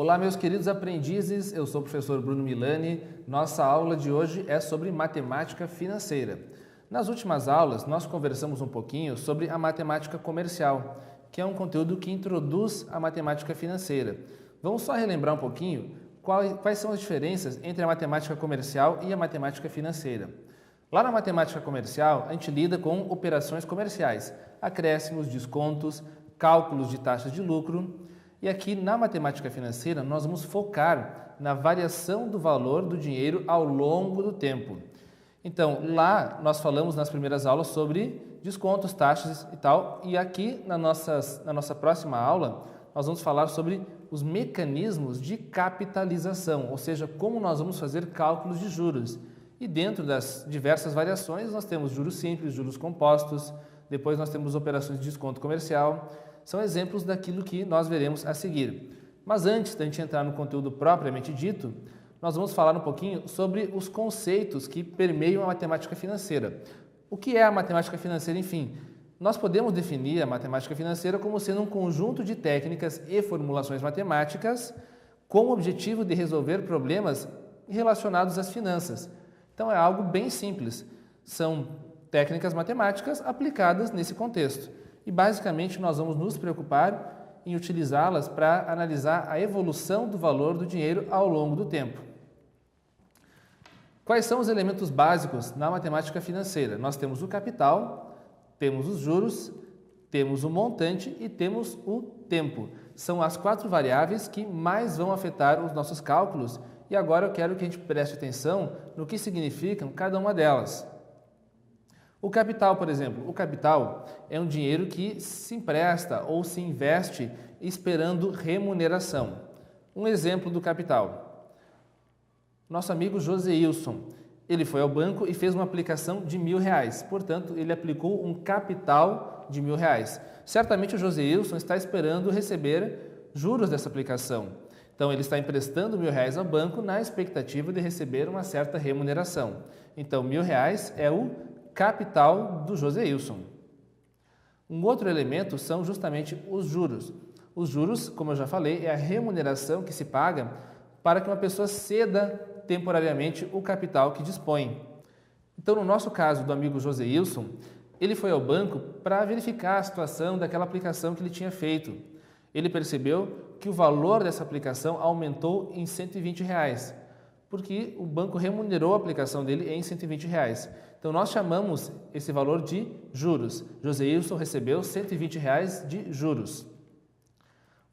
Olá, meus queridos aprendizes, eu sou o professor Bruno Milani. Nossa aula de hoje é sobre matemática financeira. Nas últimas aulas, nós conversamos um pouquinho sobre a matemática comercial, que é um conteúdo que introduz a matemática financeira. Vamos só relembrar um pouquinho quais são as diferenças entre a matemática comercial e a matemática financeira. Lá na matemática comercial, a gente lida com operações comerciais, acréscimos, descontos, cálculos de taxas de lucro. E aqui na matemática financeira nós vamos focar na variação do valor do dinheiro ao longo do tempo. Então lá nós falamos nas primeiras aulas sobre descontos, taxas e tal, e aqui na nossa próxima aula nós vamos falar sobre os mecanismos de capitalização, ou seja, como nós vamos fazer cálculos de juros. E dentro das diversas variações nós temos juros simples, juros compostos, depois nós temos operações de desconto comercial. São exemplos daquilo que nós veremos a seguir. Mas antes da gente entrar no conteúdo propriamente dito, nós vamos falar um pouquinho sobre os conceitos que permeiam a matemática financeira. O que é a matemática financeira, enfim? Nós podemos definir a matemática financeira como sendo um conjunto de técnicas e formulações matemáticas com o objetivo de resolver problemas relacionados às finanças. Então é algo bem simples. São técnicas matemáticas aplicadas nesse contexto. E basicamente nós vamos nos preocupar em utilizá-las para analisar a evolução do valor do dinheiro ao longo do tempo. Quais são os elementos básicos na matemática financeira? Nós temos o capital, temos os juros, temos o montante e temos o tempo. São as 4 variáveis que mais vão afetar os nossos cálculos e agora eu quero que a gente preste atenção no que significam cada uma delas. O capital, por exemplo, o capital é um dinheiro que se empresta ou se investe esperando remuneração. Um exemplo do capital. Nosso amigo Joseilson, ele foi ao banco e fez uma aplicação de R$1.000, portanto, ele aplicou um capital de R$1.000. Certamente o Joseilson está esperando receber juros dessa aplicação. Então, ele está emprestando R$1.000 ao banco na expectativa de receber uma certa remuneração. Então, R$1.000 é o capital do Joseilson. Um outro elemento são justamente os juros. Os juros, como eu já falei, é a remuneração que se paga para que uma pessoa ceda temporariamente o capital que dispõe. Então, no nosso caso do amigo Joseilson, ele foi ao banco para verificar a situação daquela aplicação que ele tinha feito. Ele percebeu que o valor dessa aplicação aumentou em R$120, porque o banco remunerou a aplicação dele em R$120. Então, nós chamamos esse valor de juros. Joseilson recebeu R$120 de juros.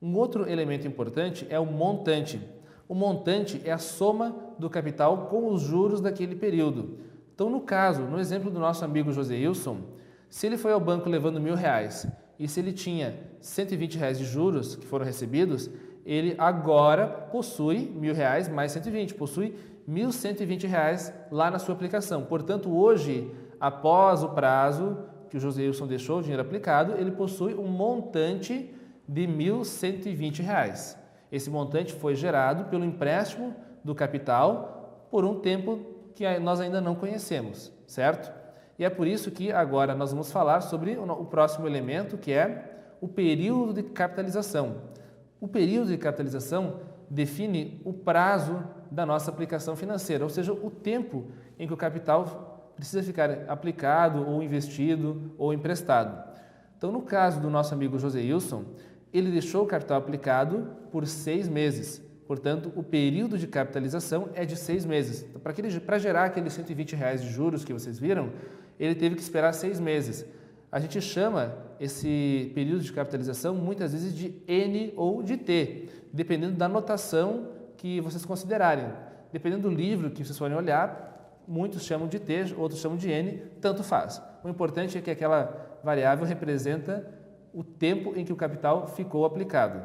Um outro elemento importante é o montante. O montante é a soma do capital com os juros daquele período. Então, no caso, no exemplo do nosso amigo Joseilson, se ele foi ao banco levando R$1.000 e se ele tinha R$120 de juros que foram recebidos, ele agora possui R$1.000 mais 120, possui R$1.120 lá na sua aplicação. Portanto, hoje, após o prazo que o Joseilson deixou o dinheiro aplicado, ele possui um montante de R$1.120. Esse montante foi gerado pelo empréstimo do capital por um tempo que nós ainda não conhecemos, certo? E é por isso que agora nós vamos falar sobre o próximo elemento, que é o período de capitalização. O período de capitalização define o prazo da nossa aplicação financeira, ou seja, o tempo em que o capital precisa ficar aplicado ou investido ou emprestado. Então, no caso do nosso amigo Joseilson, ele deixou o capital aplicado por 6 meses. Portanto, o período de capitalização é de 6 meses. Então, para gerar aqueles R$120 de juros que vocês viram, ele teve que esperar 6 meses. A gente chama esse período de capitalização muitas vezes de N ou de T, dependendo da notação que vocês considerarem. Dependendo do livro que vocês forem olhar, muitos chamam de T, outros chamam de N, tanto faz. O importante é que aquela variável representa o tempo em que o capital ficou aplicado.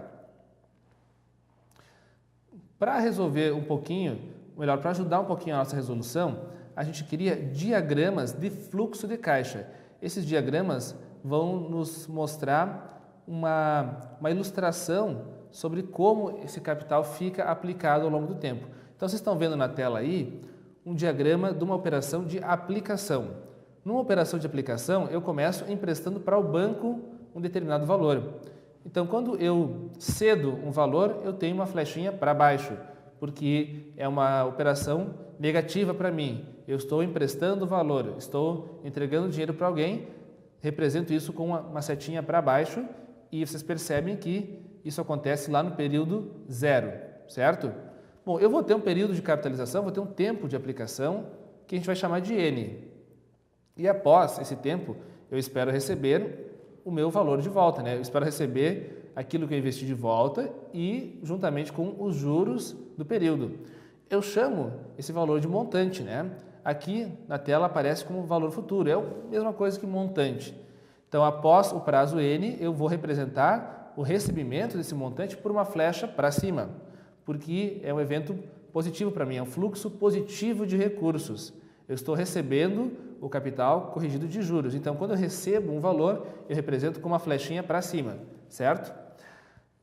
Para resolver um pouquinho, melhor, para ajudar um pouquinho a nossa resolução, a gente cria diagramas de fluxo de caixa. Esses diagramas vão nos mostrar uma ilustração sobre como esse capital fica aplicado ao longo do tempo. Então, vocês estão vendo na tela aí um diagrama de uma operação de aplicação. Numa operação de aplicação, eu começo emprestando para o banco um determinado valor. Então, quando eu cedo um valor, eu tenho uma flechinha para baixo, porque é uma operação negativa para mim. Eu estou emprestando valor, estou entregando dinheiro para alguém, represento isso com uma setinha para baixo e vocês percebem que isso acontece lá no período zero, certo? Bom, eu vou ter um período de capitalização, vou ter um tempo de aplicação que a gente vai chamar de N. E após esse tempo, eu espero receber o meu valor de volta, né? Eu espero receber aquilo que eu investi de volta e juntamente com os juros do período. Eu chamo esse valor de montante, né? Aqui na tela aparece como valor futuro, é a mesma coisa que montante. Então, após o prazo N, eu vou representar o recebimento desse montante por uma flecha para cima, porque é um evento positivo para mim, é um fluxo positivo de recursos. Eu estou recebendo o capital corrigido de juros. Então, quando eu recebo um valor, eu represento com uma flechinha para cima, certo?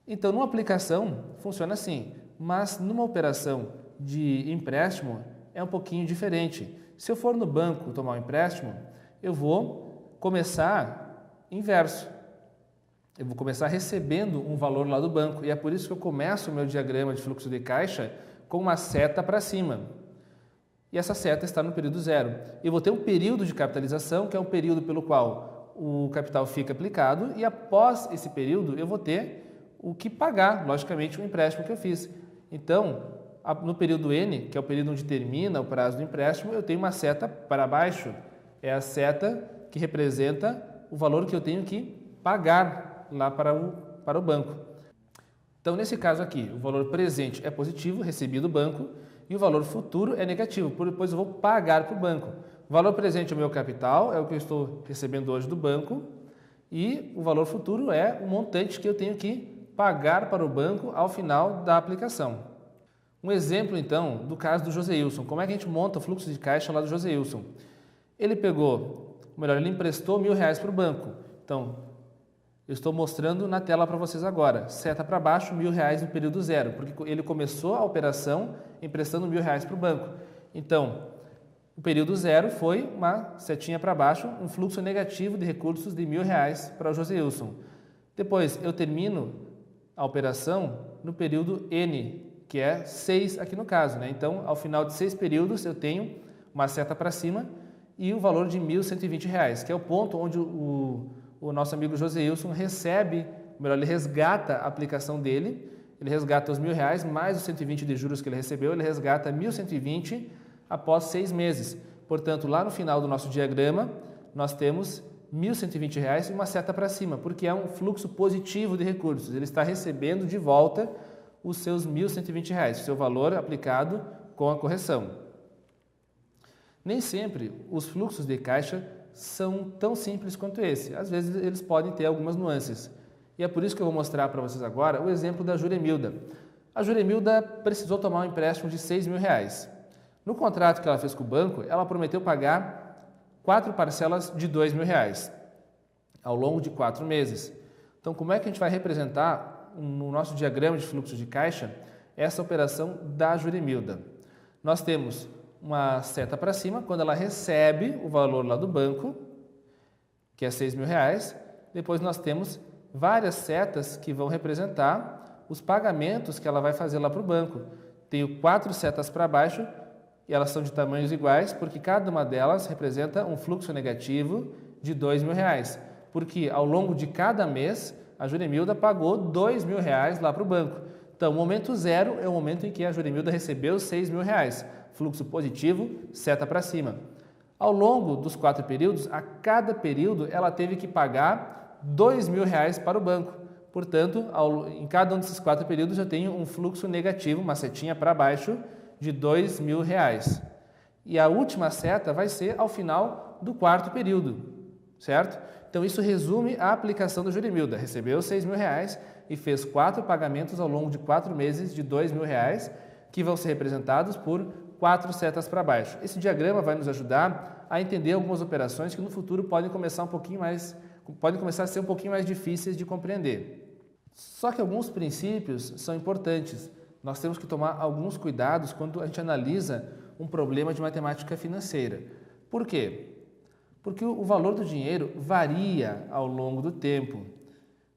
Então, numa aplicação, funciona assim, mas numa operação de empréstimo, é um pouquinho diferente. Se eu for no banco tomar um empréstimo, eu vou começar inverso. Eu vou começar recebendo um valor lá do banco. E é por isso que eu começo o meu diagrama de fluxo de caixa com uma seta para cima. E essa seta está no período zero. Eu vou ter um período de capitalização, que é um período pelo qual o capital fica aplicado, e após esse período eu vou ter o que pagar, logicamente, o empréstimo que eu fiz. Então, no período N, que é o período onde termina o prazo do empréstimo, eu tenho uma seta para baixo. É a seta que representa o valor que eu tenho que pagar lá para o banco. Então, nesse caso aqui, o valor presente é positivo, recebi do banco, e o valor futuro é negativo, depois eu vou pagar para o banco. O valor presente é o meu capital, é o que eu estou recebendo hoje do banco, e o valor futuro é o montante que eu tenho que pagar para o banco ao final da aplicação. Um exemplo, então, do caso do Joseilson. Como é que a gente monta o fluxo de caixa lá do Joseilson? Ele ele emprestou R$1.000 para o banco. Então, eu estou mostrando na tela para vocês agora. Seta para baixo, R$1.000 no período zero, porque ele começou a operação emprestando R$1.000 para o banco. Então, o período zero foi uma setinha para baixo, um fluxo negativo de recursos de R$1.000 para o Joseilson. Depois, eu termino a operação no período N, que é 6 aqui no caso, né? Então, ao final de 6 períodos, eu tenho uma seta para cima e o valor de R$1.120, que é o ponto onde o nosso amigo Joseilson ele resgata a aplicação dele, ele resgata os R$1.000 mais os 120 de juros que ele recebeu, ele resgata 1.120 após 6 meses. Portanto, lá no final do nosso diagrama, nós temos R$1.120 e uma seta para cima, porque é um fluxo positivo de recursos. Ele está recebendo de volta os seus R$1.120, o seu valor aplicado com a correção. Nem sempre os fluxos de caixa são tão simples quanto esse. Às vezes eles podem ter algumas nuances. E é por isso que eu vou mostrar para vocês agora o exemplo da Juremilda. A Juremilda precisou tomar um empréstimo de R$6.000. No contrato que ela fez com o banco, ela prometeu pagar 4 parcelas de R$2.000 ao longo de 4 meses. Então, como é que a gente vai representar no nosso diagrama de fluxo de caixa essa operação da Juremilda? Nós temos uma seta para cima quando ela recebe o valor lá do banco, que é R$6.000. Depois nós temos várias setas que vão representar os pagamentos que ela vai fazer lá para o banco. Tenho 4 setas para baixo e elas são de tamanhos iguais, porque cada uma delas representa um fluxo negativo de R$2.000, porque ao longo de cada mês a Juremilda pagou R$2.000 lá para o banco. Então, o momento zero é o momento em que a Juremilda recebeu R$6.000. Fluxo positivo, seta para cima. Ao longo dos 4 períodos, a cada período ela teve que pagar R$2.000 para o banco. Portanto, em cada um desses 4 períodos eu tenho um fluxo negativo, uma setinha para baixo, de R$2.000. E a última seta vai ser ao final do 4º período, certo? Então, isso resume a aplicação da Juremilda. Recebeu R$6.000 e fez 4 pagamentos ao longo de 4 meses de R$2.000, que vão ser representados por 4 setas para baixo. Esse diagrama vai nos ajudar a entender algumas operações que no futuro podem começar a ser um pouquinho mais difíceis de compreender. Só que alguns princípios são importantes. Nós temos que tomar alguns cuidados quando a gente analisa um problema de matemática financeira. Por quê? Porque o valor do dinheiro varia ao longo do tempo.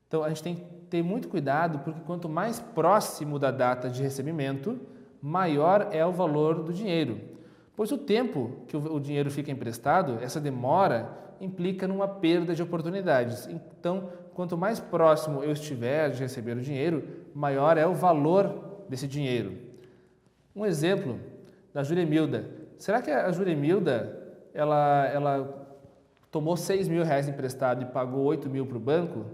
Então, a gente tem ter muito cuidado, porque quanto mais próximo da data de recebimento, maior é o valor do dinheiro. Pois o tempo que o dinheiro fica emprestado, essa demora, implica numa perda de oportunidades. Então, quanto mais próximo eu estiver de receber o dinheiro, maior é o valor desse dinheiro. Um exemplo da Juremilda. Será que a Juremilda, ela tomou 6 mil reais emprestado e pagou 8 mil para o banco,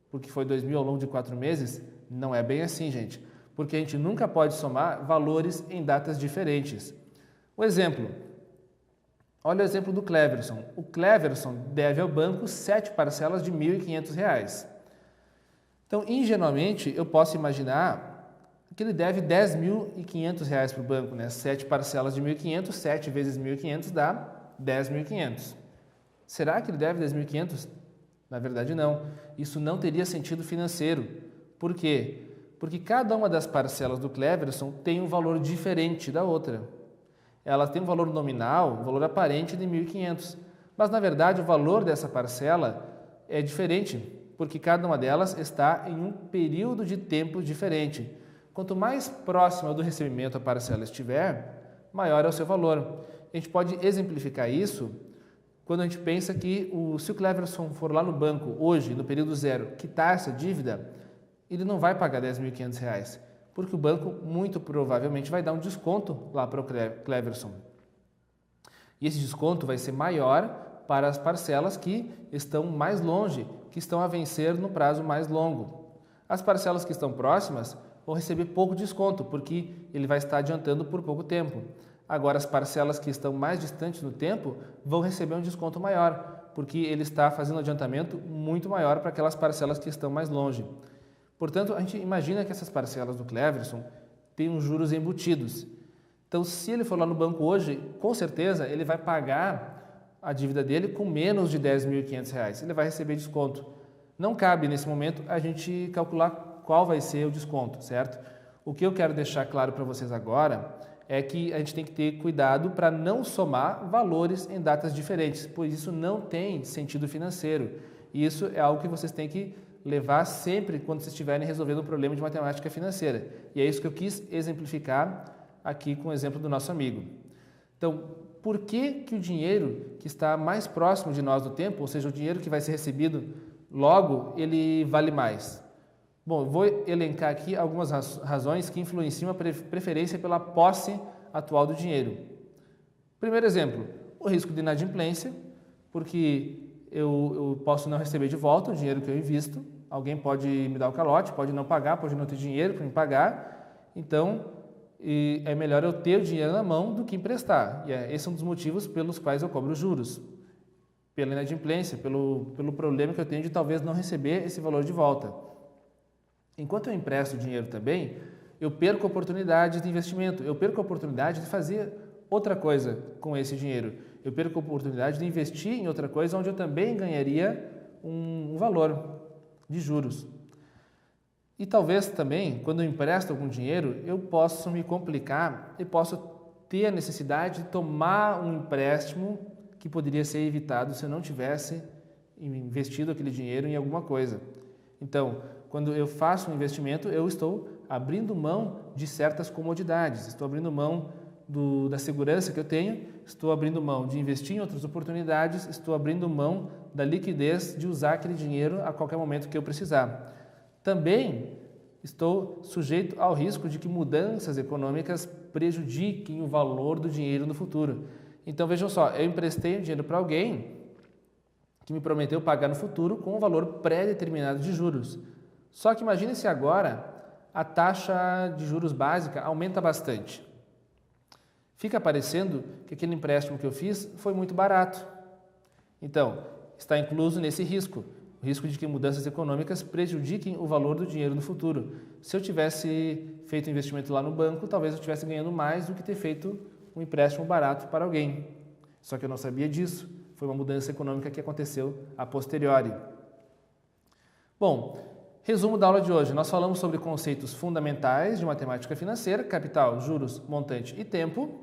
porque foi 2 mil ao longo de 4 meses? Não é bem assim, gente, porque a gente nunca pode somar valores em datas diferentes. Um exemplo, olha o exemplo do Cleverson. O Cleverson deve ao banco 7 parcelas de R$ 1.500. Então, ingenuamente, eu posso imaginar que ele deve R$ 10.500 para o banco, né? 7 parcelas de 1.500, 7 vezes 1.500 dá 10.500. Será que ele deve 10.500? Na verdade, não. Isso não teria sentido financeiro. Por quê? Porque cada uma das parcelas do Cleverson tem um valor diferente da outra. Ela tem um valor nominal, um valor aparente de 1.500. Mas, na verdade, o valor dessa parcela é diferente, porque cada uma delas está em um período de tempo diferente. Quanto mais próxima do recebimento a parcela estiver, maior é o seu valor. A gente pode exemplificar isso quando a gente pensa que se o Cleverson for lá no banco hoje, no período zero, quitar essa dívida, ele não vai pagar R$ 10.500, porque o banco muito provavelmente vai dar um desconto lá para o Cleverson. E esse desconto vai ser maior para as parcelas que estão mais longe, que estão a vencer no prazo mais longo. As parcelas que estão próximas vão receber pouco desconto, porque ele vai estar adiantando por pouco tempo. Agora, as parcelas que estão mais distantes no tempo vão receber um desconto maior, porque ele está fazendo um adiantamento muito maior para aquelas parcelas que estão mais longe. Portanto, a gente imagina que essas parcelas do Cleverson têm uns juros embutidos. Então, se ele for lá no banco hoje, com certeza ele vai pagar a dívida dele com menos de R$ 10.500. Ele vai receber desconto. Não cabe, nesse momento, a gente calcular qual vai ser o desconto, certo? O que eu quero deixar claro para vocês agora é que a gente tem que ter cuidado para não somar valores em datas diferentes, pois isso não tem sentido financeiro. E isso é algo que vocês têm que levar sempre quando vocês estiverem resolvendo um problema de matemática financeira. E é isso que eu quis exemplificar aqui com o exemplo do nosso amigo. Então, por que o dinheiro que está mais próximo de nós no tempo, ou seja, o dinheiro que vai ser recebido logo, ele vale mais? Bom, vou elencar aqui algumas razões que influenciam a preferência pela posse atual do dinheiro. Primeiro exemplo, o risco de inadimplência, porque eu posso não receber de volta o dinheiro que eu invisto, alguém pode me dar o calote, pode não pagar, pode não ter dinheiro para me pagar, então é melhor eu ter o dinheiro na mão do que emprestar. E esse é um dos motivos pelos quais eu cobro juros, pela inadimplência, pelo problema que eu tenho de talvez não receber esse valor de volta. Enquanto eu empresto dinheiro também, eu perco oportunidades de investimento, eu perco a oportunidade de fazer outra coisa com esse dinheiro. Eu perco a oportunidade de investir em outra coisa onde eu também ganharia um valor de juros. E talvez também, quando eu empresto algum dinheiro, eu posso me complicar e posso ter a necessidade de tomar um empréstimo que poderia ser evitado se eu não tivesse investido aquele dinheiro em alguma coisa. Então, quando eu faço um investimento, eu estou abrindo mão de certas comodidades, estou abrindo mão da segurança que eu tenho, estou abrindo mão de investir em outras oportunidades, estou abrindo mão da liquidez de usar aquele dinheiro a qualquer momento que eu precisar. Também estou sujeito ao risco de que mudanças econômicas prejudiquem o valor do dinheiro no futuro. Então, vejam só, eu emprestei o dinheiro para alguém que me prometeu pagar no futuro com um valor pré-determinado de juros. Só que imagine se agora a taxa de juros básica aumenta bastante. Fica parecendo que aquele empréstimo que eu fiz foi muito barato. Então, está incluso nesse risco, o risco de que mudanças econômicas prejudiquem o valor do dinheiro no futuro. Se eu tivesse feito investimento lá no banco, talvez eu estivesse ganhando mais do que ter feito um empréstimo barato para alguém. Só que eu não sabia disso. Foi uma mudança econômica que aconteceu a posteriori. Bom, resumo da aula de hoje. Nós falamos sobre conceitos fundamentais de matemática financeira, capital, juros, montante e tempo.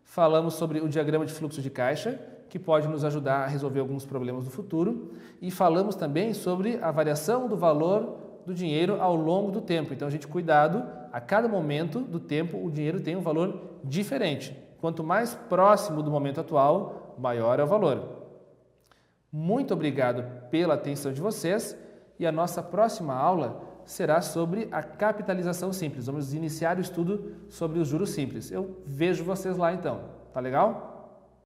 Falamos sobre o diagrama de fluxo de caixa, que pode nos ajudar a resolver alguns problemas do futuro. E falamos também sobre a variação do valor do dinheiro ao longo do tempo. Então, a gente cuidado, a cada momento do tempo o dinheiro tem um valor diferente. Quanto mais próximo do momento atual, maior é o valor. Muito obrigado pela atenção de vocês e a nossa próxima aula será sobre a capitalização simples. Vamos iniciar o estudo sobre os juros simples. Eu vejo vocês lá então. Tá legal?